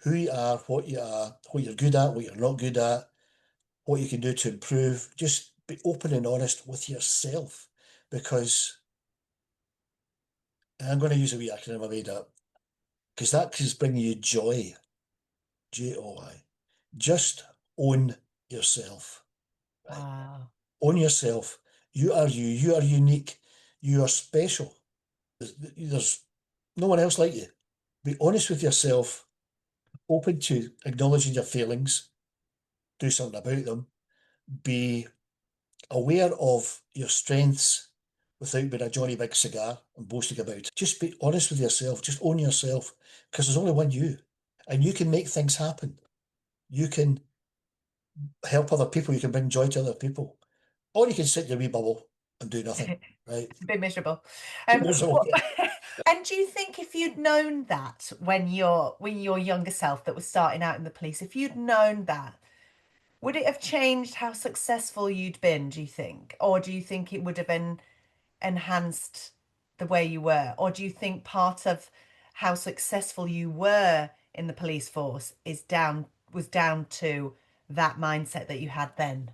who you are, what you're good at, what you're not good at, what you can do to improve. Just be open and honest with yourself, because and I'm going to use a wee acronym I made up, because that is bringing you joy, JOI. Just own yourself, right? Wow. Own yourself. You are you. You are unique. You are special. There's no one else like you. Be honest with yourself, open to acknowledging your feelings, do something about them, be aware of your strengths without being a Johnny Big Cigar and boasting about it. Just be honest with yourself, just own yourself, because there's only one you, and you can make things happen. You can help other people, you can bring joy to other people, or you can sit in your wee bubble and do nothing, right? A bit miserable. So, What, and do you think if you'd known that when your younger self that was starting out in the police, if you'd known that, would it have changed how successful you'd been, do you think? Or do you think it would have enhanced the way you were? Or do you think part of how successful you were in the police force was down to that mindset that you had then?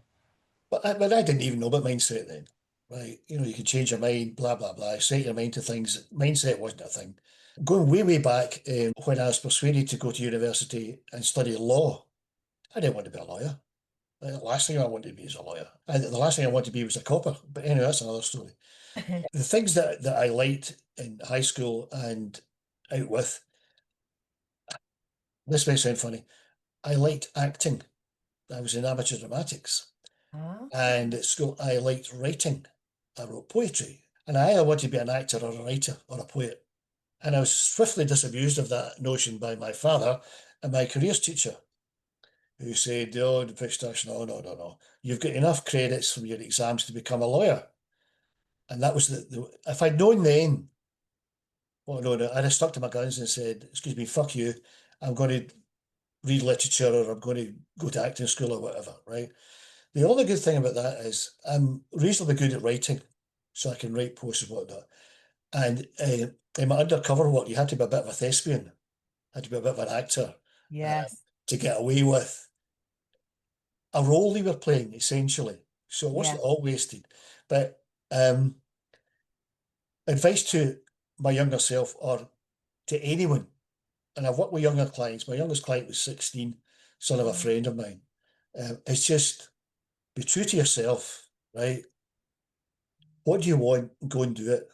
but I didn't even know about mindset then, right? You can change your mind, blah, blah, blah, set your mind to things. Mindset wasn't a thing. Going way, way back, when I was persuaded to go to university and study law, I didn't want to be a lawyer. The last thing I wanted to be is a lawyer. The last thing I wanted to be was a copper. But anyway, that's another story. The things that I liked in high school and out with, this may sound funny, I liked acting. I was in amateur dramatics. Ah, And at school, I liked writing. I wrote poetry. And I either wanted to be an actor or a writer or a poet. And I was swiftly disabused of that notion by my father and my careers teacher, who said, "Oh, the British, no, no, no, no. You've got enough credits from your exams to become a lawyer." And that was if I'd known then, well, no, no, I'd have stuck to my guns and said, "Excuse me, fuck you. I'm going to read literature or I'm going to go to acting school or whatever," right? The only good thing about that is I'm reasonably good at writing, so I can write posts and whatnot. And in my undercover work, you had to be a bit of a thespian, had to be a bit of an actor yes, to get away with a role they were playing, essentially. So it yeah. wasn't all wasted. But advice to my younger self or to anyone, and I've worked with younger clients. My youngest client was 16, son of a Mm. friend of mine. It's just be true to yourself, right? What do you want? Go and do it,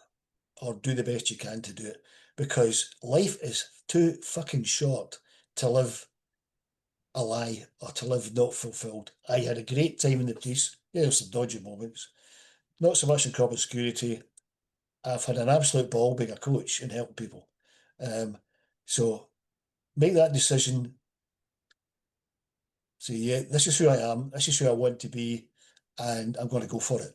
or do the best you can to do it, because life is too fucking short to live a lie or to live not fulfilled. I had a great time in the police. Yeah, there's some dodgy moments, not so much in corporate security. I've had an absolute ball being a coach and helping people. Um, so make that decision. Say, yeah, this is who I am. This is who I want to be, and I'm going to go for it.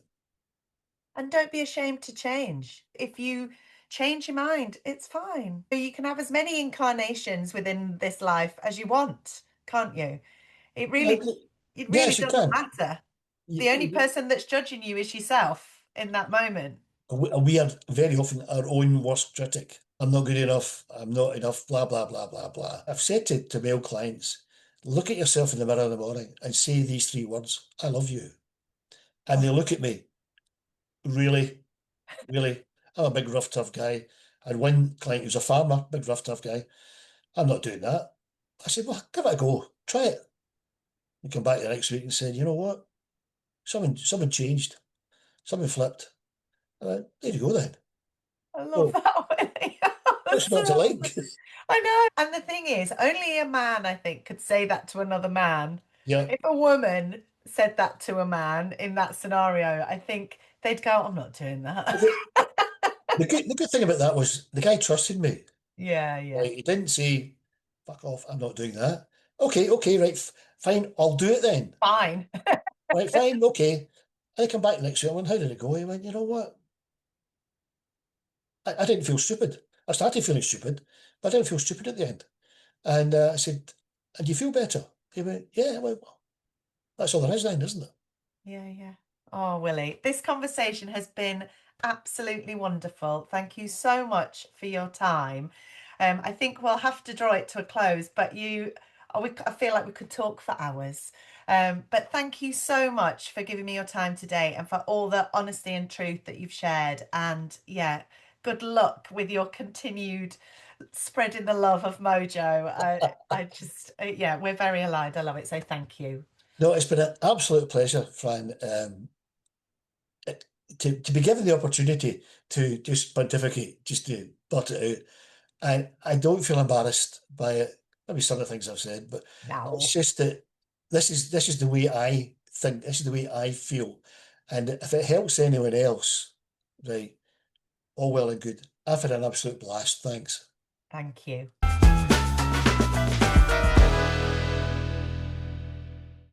And don't be ashamed to change. If you change your mind, it's fine. You can have as many incarnations within this life as you want, can't you? It Yeah, really, it really yes, you doesn't can. matter. The only You, person that's judging you is yourself in that moment. we are very often our own worst critic. I'm not good enough. I'm not enough. Blah blah blah blah blah. I've said to male clients, look at yourself in the mirror in the morning and say these three words: "I love you." And they Oh, look at me, really, really. I'm a big rough tough guy. And one client who's a farmer, big rough tough guy. I'm not doing that. I said, well, give it a go. Try it. He came back the next week and said, you know what? Something changed. Something flipped. I went, there you go then. I love Oh, that one. That's what's so not to awesome. like? I know. And the thing is, only a man, I think, could say that to another man. Yeah. If a woman said that to a man in that scenario, I think they'd go, I'm not doing that. But the good thing about that was the guy trusted me. Yeah, yeah. Right? He didn't say, fuck off, I'm not doing that. Okay, okay, right, fine, I'll do it then. Fine. Right, fine, okay. I come back next week, I went, how did it go? He went, you know what? I didn't feel stupid. I started feeling stupid, but I didn't feel stupid at the end. And I said, and you feel better? He went, yeah. I went, well, that's all there is then, isn't it? Yeah, yeah. Oh, Willie, this conversation has been absolutely wonderful. Thank you so much for your time. I think we'll have to draw it to a close, but I feel like we could talk for hours. But thank you so much for giving me your time today and for all the honesty and truth that you've shared. And yeah, good luck with your continued spreading the love of Mojo. I just, yeah, we're very aligned. I love it. So thank you. No, it's been an absolute pleasure, Fran. It, to be given the opportunity to just pontificate, just to butt it out. And I don't feel embarrassed by it. Maybe some of the things I've said, but it's No. just that this is the way I think, this is the way I feel. And if it helps anyone else, right, all well and good. I've had an absolute blast. Thanks. Thank you.